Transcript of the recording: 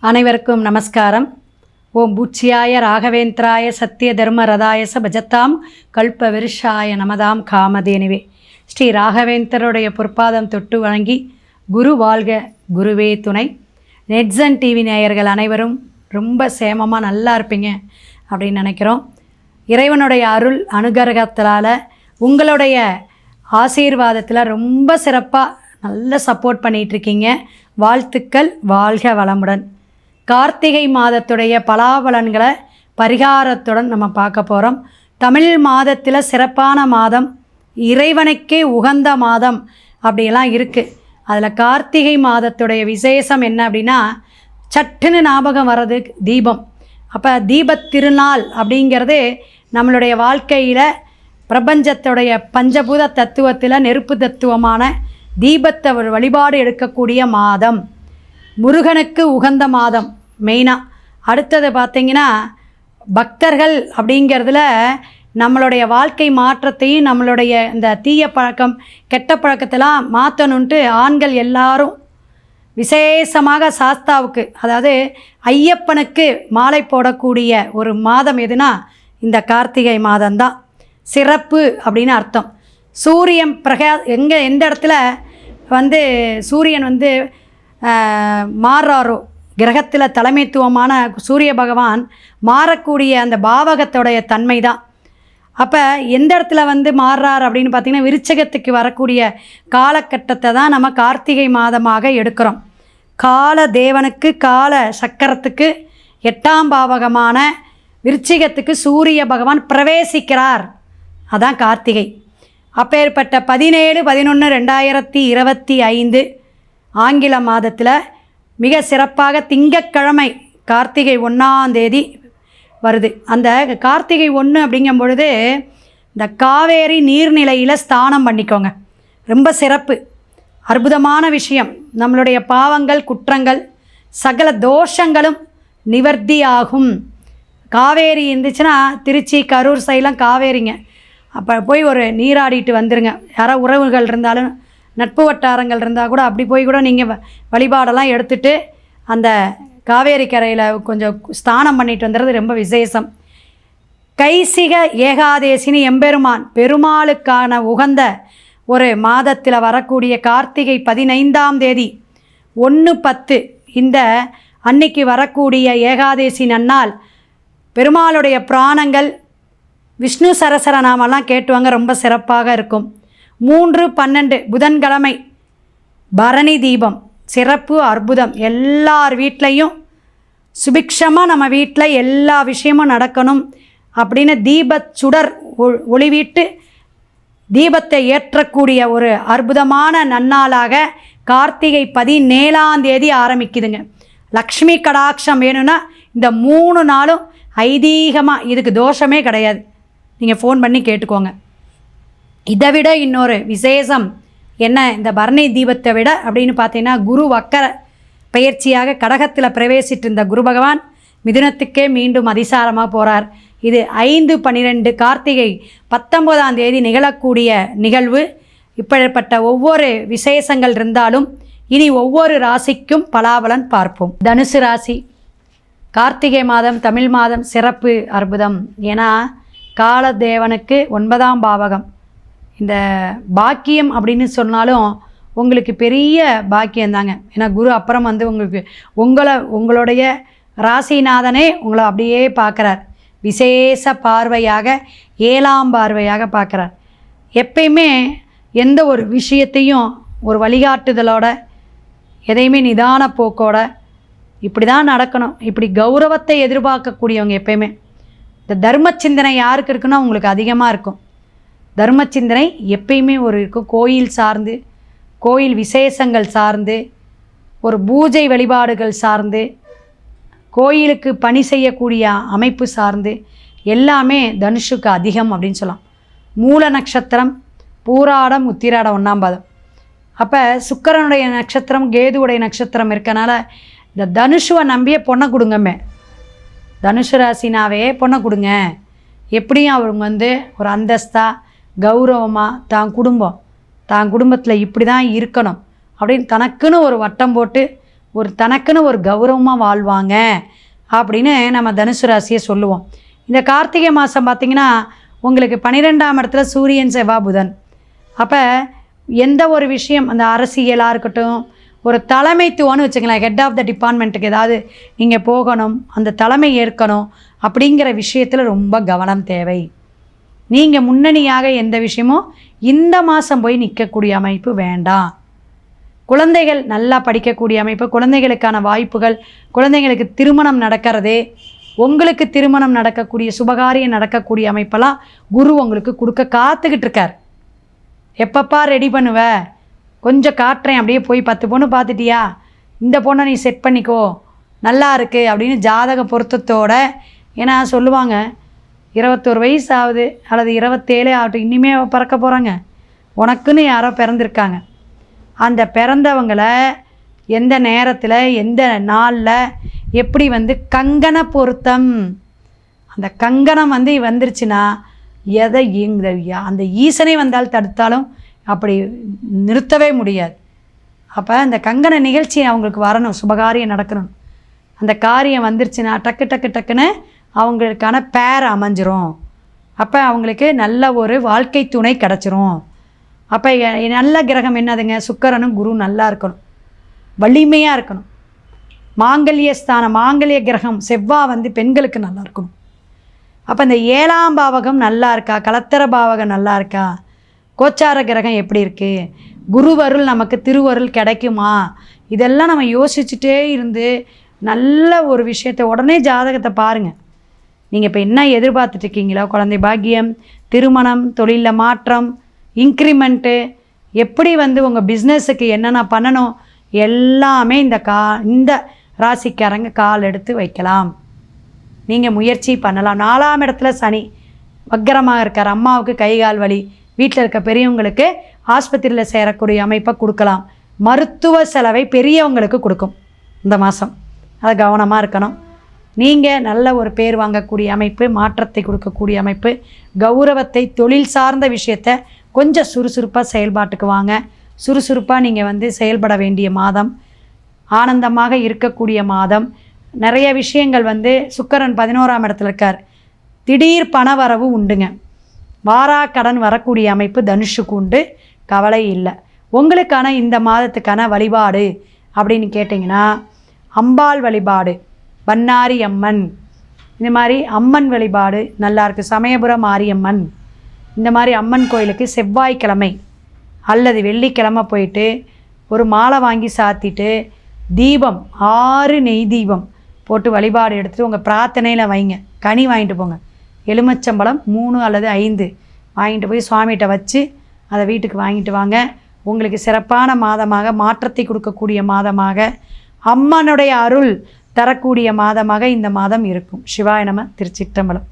அனைவருக்கும் நமஸ்காரம். ஓம் பூச்சியாய ராகவேந்திராய சத்திய தர்ம ரதாயச பஜத்தாம் கல்ப விருஷாய நமதாம் காமதேனுவே. ஸ்ரீ ராகவேந்தருடைய பொற்பாதம் தொட்டு வணங்கி குரு வாழ்க குருவே துணை. நெட்ஸன் டிவி நேயர்கள் அனைவரும் ரொம்ப சேமமாக நல்லா இருப்பீங்க அப்படின்னு நினைக்கிறோம். இறைவனுடைய அருள் அனுகிரகத்தால் உங்களுடைய ஆசீர்வாதத்தில் ரொம்ப சிறப்பாக நல்ல சப்போர்ட் பண்ணிகிட்ருக்கீங்க. வாழ்த்துக்கள், வாழ்க வளமுடன். கார்த்திகை மாதத்துடைய பலாபலன்களை பரிகாரத்துடன் நம்ம பார்க்க போகிறோம். தமிழ் மாதத்தில் சிறப்பான மாதம், இறைவனுக்கே உகந்த மாதம் அப்படியெல்லாம் இருக்குது. அதில் கார்த்திகை மாதத்துடைய விசேஷம் என்ன அப்படின்னா, சட்டுன்னு ஞாபகம் வர்றது தீபம். அப்போ தீபத் திருநாள் அப்படிங்கிறது நம்மளுடைய வாழ்க்கையில் பிரபஞ்சத்துடைய பஞ்சபூத தத்துவத்தில் நெருப்பு தத்துவமான தீபத்தை வழிபாடு எடுக்கக்கூடிய மாதம், முருகனுக்கு உகந்த மாதம் மெயினாக. அடுத்தது பார்த்திங்கன்னா பக்தர்கள் அப்படிங்கிறதுல நம்மளுடைய வாழ்க்கை மாற்றத்தையும் நம்மளுடைய இந்த தீய பழக்கம் கெட்ட பழக்கத்தெல்லாம் மாற்றணுன்ட்டு ஆண்கள் எல்லாரும் விசேஷமாக சாஸ்தாவுக்கு, அதாவது ஐயப்பனுக்கு மாலை போடக்கூடிய ஒரு மாதம் எதுனா இந்த கார்த்திகை மாதம்தான். சிறப்பு அப்படின்னு அர்த்தம். சூரியன் எந்த இடத்துல சூரியன் மாறாரோ, கிரகத்தில் தலைமைத்துவமான சூரிய பகவான் மாறக்கூடிய அந்த பாவகத்தோடைய தன்மை தான். அப்போ எந்த இடத்துல மாறுறார் அப்படின்னு பார்த்திங்கன்னா, விருச்சகத்துக்கு வரக்கூடிய காலகட்டத்தை தான் நம்ம கார்த்திகை மாதமாக எடுக்கிறோம். கால தேவனுக்கு கால சக்கரத்துக்கு 8ஆம் பாவகமான விருச்சிகத்துக்கு சூரிய பகவான் பிரவேசிக்கிறார். அதான் கார்த்திகை. அப்பேற்பட்ட 17/11/2025 ஆங்கில மாதத்தில் மிக சிறப்பாக திங்கட்கிழமை கார்த்திகை 1ஆம் தேதி வருது. அந்த கார்த்திகை 1 அப்படிங்கும் பொழுது இந்த காவேரி நீர்நிலையில் ஸ்நானம் பண்ணிக்கோங்க. ரொம்ப சிறப்பு, அற்புதமான விஷயம். நம்மளுடைய பாவங்கள், குற்றங்கள், சகல தோஷங்களும் நிவர்த்தி ஆகும். காவேரி இருந்துச்சுன்னா, திருச்சி கரூர் சைடெலாம் காவேரிங்க. அப்போ போய் ஒரு நீராடிட்டு வந்துடுங்க. யாராவது உறவுகள் இருந்தாலும், நட்பு வட்டாரங்கள் இருந்தால் கூட அப்படி போய் கூட நீங்கள் வழிபாடெல்லாம் எடுத்துகிட்டு அந்த காவேரி கரையில் கொஞ்சம் ஸ்நானம் பண்ணிட்டு வந்துடுறது ரொம்ப விசேஷம். கைசிக ஏகாதேசினி எம்பெருமான் பெருமாளுக்கான உகந்த ஒரு மாதத்தில் வரக்கூடிய கார்த்திகை 15ஆம் தேதி 1/10 இந்த அன்னைக்கு வரக்கூடிய ஏகாதேசி நன்னாள் பெருமாளுடைய பிராணங்கள் விஷ்ணு சரசர நாமெல்லாம் கேட்டுவாங்க. ரொம்ப சிறப்பாக இருக்கும். 3/12 புதன்கிழமை பரணி தீபம். சிறப்பு, அற்புதம். எல்லார் வீட்லேயும் சுபிக்ஷமாக நம்ம வீட்டில் எல்லா விஷயமும் நடக்கணும் அப்படின்னு தீபச் சுடர் ஒளிவிட்டு தீபத்தை ஏற்றக்கூடிய ஒரு அற்புதமான நன்னாளாக கார்த்திகை 17ஆம் தேதி ஆரம்பிக்குதுங்க. லக்ஷ்மி கடாட்சம் வேணும்னா இந்த 3 நாளும் ஐதீகமாக, இதுக்கு தோஷமே கிடையாது. நீங்கள் ஃபோன் பண்ணி கேட்டுக்கோங்க. இதை விட இன்னொரு விசேஷம் என்ன, இந்த பரணி தீபத்தை விட அப்படின்னு பார்த்தீங்கன்னா, குரு வக்கர பயிற்சியாக கடகத்தில் பிரவேசிட்டு இருந்த குரு பகவான் மிதுனத்துக்கே மீண்டும் அதிசாரமாக போகிறார். இது 5/12 கார்த்திகை 19ஆம் தேதி நிகழக்கூடிய நிகழ்வு. இப்படிப்பட்ட ஒவ்வொரு விசேஷங்கள் இருந்தாலும் இனி ஒவ்வொரு ராசிக்கும் பலாபலன் பார்ப்போம். தனுசு ராசி. கார்த்திகை மாதம், தமிழ் மாதம் சிறப்பு, அற்புதம். ஏன்னா காலதேவனுக்கு 9ஆம் பாவகம். இந்த பாக்கியம் அப்படின்னு சொன்னாலும் உங்களுக்கு பெரிய பாக்கியந்தாங்க. ஏன்னா குரு அப்புறம் உங்களுக்கு உங்களுடைய ராசிநாதனே உங்களை அப்படியே பார்க்குறார். விசேஷ பார்வையாக, 7ஆம் பார்வையாக பார்க்குறார். எப்பயுமே எந்த ஒரு விஷயத்தையும் ஒரு வழிகாட்டுதலோட, எதையுமே நிதான போக்கோட, இப்படி தான் நடக்கணும், இப்படி கௌரவத்தை எதிர்பார்க்கக்கூடியவங்க எப்பயுமே. இந்த தர்ம சிந்தனை யாருக்கு இருக்குன்னா உங்களுக்கு அதிகமாக இருக்கும். தர்ம சிந்தனை எப்பயுமே ஒரு இருக்கும். கோயில் சார்ந்து, கோயில் விசேஷங்கள் சார்ந்து, ஒரு பூஜை வழிபாடுகள் சார்ந்து, கோயிலுக்கு பணி செய்யக்கூடிய அமைப்பு சார்ந்து எல்லாமே தனுஷுக்கு அதிகம் அப்படின்னு சொல்லலாம். மூல நட்சத்திரம் பூராடம் உத்திராடம் 1ஆம் பாதம். அப்போ சுக்கிரனுடைய நட்சத்திரம் கேதுவுடைய நட்சத்திரம் இருக்கனால இந்த தனுஷுவை நம்பியே பொண்ணை கொடுங்கமே. தனுஷு ராசினாவே பொண்ணை கொடுங்க. எப்படியும் அவங்க ஒரு அந்தஸ்தாக, கௌரவமாக, தான் குடும்பத்தில் இப்படி தான் இருக்கணும் அப்படின்னு தனக்குன்னு ஒரு வட்டம் போட்டு ஒரு தனக்குன்னு ஒரு கௌரவமாக வாழ்வாங்க அப்படின்னு நம்ம தனுசு ராசியை சொல்லுவோம். இந்த கார்த்திகை மாதம் பார்த்திங்கன்னா உங்களுக்கு 12ஆம் இடத்துல சூரியன் செவ்வாய் புதன். அப்போ எந்த ஒரு விஷயம் அந்த அரசியலாக இருக்கட்டும், ஒரு தலைமைத்துவம்னு வச்சுக்கலாம், ஹெட் ஆஃப் த டிபார்ட்மெண்ட்டுக்கு ஏதாவது நீங்கள் போகணும், அந்த தலைமை ஏற்கணும் அப்படிங்கிற விஷயத்தில் ரொம்ப கவனம் தேவை. நீங்கள் முன்னணியாக எந்த விஷயமும் இந்த மாதம் போய் நிற்கக்கூடிய அமைப்பு வேண்டாம். குழந்தைகள் நல்லா படிக்கக்கூடிய அமைப்பு, குழந்தைகளுக்கான வாய்ப்புகள், குழந்தைங்களுக்கு திருமணம் நடக்கிறது, உங்களுக்கு திருமணம் நடக்கக்கூடிய சுபகாரியம் நடக்கக்கூடிய அமைப்பெல்லாம் குரு உங்களுக்கு கொடுக்க காத்துக்கிட்டு இருக்கார். எப்பப்பா ரெடி பண்ணுவ, கொஞ்சம் காட்டுறேன், அப்படியே போய் 10 பொண்ணு பார்த்துட்டியா, இந்த பொண்ணை நீ செட் பண்ணிக்கோ, நல்லா இருக்குது அப்படின்னு ஜாதக பொருத்தத்தோட. ஏன்னா சொல்லுவாங்க 21 வயசு ஆகுது அல்லது 27 ஆகட்டும், இனிமே பிறக்க போகிறாங்க, உனக்குன்னு யாரோ பிறந்திருக்காங்க. அந்த பிறந்தவங்களை எந்த நேரத்தில் எந்த நாளில் எப்படி கங்கண பொருத்தம், அந்த கங்கணம் வந்துருச்சுன்னா எதை அந்த ஈசனை வந்தால் தடுத்தாலும் அப்படி நிறுத்தவே முடியாது. அப்போ அந்த கங்கண நிகழ்ச்சி அவங்களுக்கு வரணும், சுபகாரியம் நடக்கணும். அந்த காரியம் வந்துருச்சுன்னா டக்குன்னு அவங்களுக்கான பேர் அமைஞ்சிரும். அப்போ அவங்களுக்கு நல்ல ஒரு வாழ்க்கை துணை கிடச்சிரும். அப்போ நல்ல கிரகம் என்னதுங்க, சுக்கிரனும் குரு நல்லா இருக்கணும், வலிமையாக இருக்கணும். மாங்கல்ய ஸ்தானம், மாங்கல்ய கிரகம் செவ்வாய் பெண்களுக்கு நல்லா இருக்கணும். அப்போ இந்த 7ஆம் பாவகம் நல்லா இருக்கா, கலத்தர பாவகம் நல்லா இருக்கா, கோச்சார கிரகம் எப்படி இருக்குது, குருவருள் நமக்கு திருவருள் கிடைக்குமா, இதெல்லாம் நம்ம யோசிச்சுட்டே இருந்து நல்ல ஒரு விஷயத்தை உடனே ஜாதகத்தை பாருங்கள். நீங்கள் இப்போ என்ன எதிர்பார்த்துட்ருக்கீங்களோ, குழந்தை பாக்கியம், திருமணம், தொழிலில் மாற்றம், இன்க்ரிமெண்ட்டு, எப்படி உங்கள் பிஸ்னஸுக்கு என்னென்ன பண்ணணும் எல்லாமே இந்த ராசிக்காரங்க கால் எடுத்து வைக்கலாம். நீங்கள் முயற்சி பண்ணலாம். 4ஆம் இடத்துல சனி வக்கரமாக இருக்கார். அம்மாவுக்கு கை கால் வலி, வீட்டில் இருக்க பெரியவங்களுக்கு ஆஸ்பத்திரியில் சேரக்கூடிய அமைப்பை கொடுக்கலாம். மருத்துவ செலவை பெரியவங்களுக்கு கொடுக்கும் இந்த மாதம், அதை கவனமாக இருக்கணும். நீங்கள் நல்ல ஒரு பேர் வாங்கக்கூடிய அமைப்பு, மாற்றத்தை கொடுக்கக்கூடிய அமைப்பு, கௌரவத்தை, தொழில் சார்ந்த விஷயத்தை கொஞ்சம் சுறுசுறுப்பாக செயல்பாட்டுக்கு வாங்க. சுறுசுறுப்பாக நீங்கள் செயல்பட வேண்டிய மாதம், ஆனந்தமாக இருக்கக்கூடிய மாதம். நிறைய விஷயங்கள் சுக்கிரன் 11ஆம் இடத்துல இருக்கார். திடீர் பண வரவு உண்டுங்க. வாரா கடன் வரக்கூடிய அமைப்பு தனுஷுக்கு உண்டு, கவலை இல்லை. உங்களுக்கான இந்த மாதத்துக்கான வழிபாடு அப்படின்னு கேட்டிங்கன்னா, அம்பாள் வழிபாடு, பண்ணாரி அம்மன், இந்த மாதிரி அம்மன் வழிபாடு நல்லாயிருக்கு. சமயபுரம் மாரியம்மன், இந்த மாதிரி அம்மன் கோயிலுக்கு செவ்வாய்க்கிழமை அல்லது வெள்ளிக்கிழமை போயிட்டு ஒரு மாலை வாங்கி சாத்திட்டு தீபம் 6 நெய் தீபம் போட்டு வழிபாடு எடுத்துகிட்டு உங்கள் பிரார்த்தனையில் வைங்க. கனி வாங்கிட்டு போங்க, எலுமிச்சம்பழம் 3 அல்லது 5 வாங்கிட்டு போய் சுவாமிகிட்ட வச்சு அதை வீட்டுக்கு வாங்கிட்டு வாங்க. உங்களுக்கு சிறப்பான மாதமாக, மாற்றத்தை கொடுக்கக்கூடிய மாதமாக, அம்மனுடைய அருள் தரக்கூடிய மாதமாக இந்த மாதம் இருக்கும். சிவாய நம. திருச்சிற்றம்பலம்.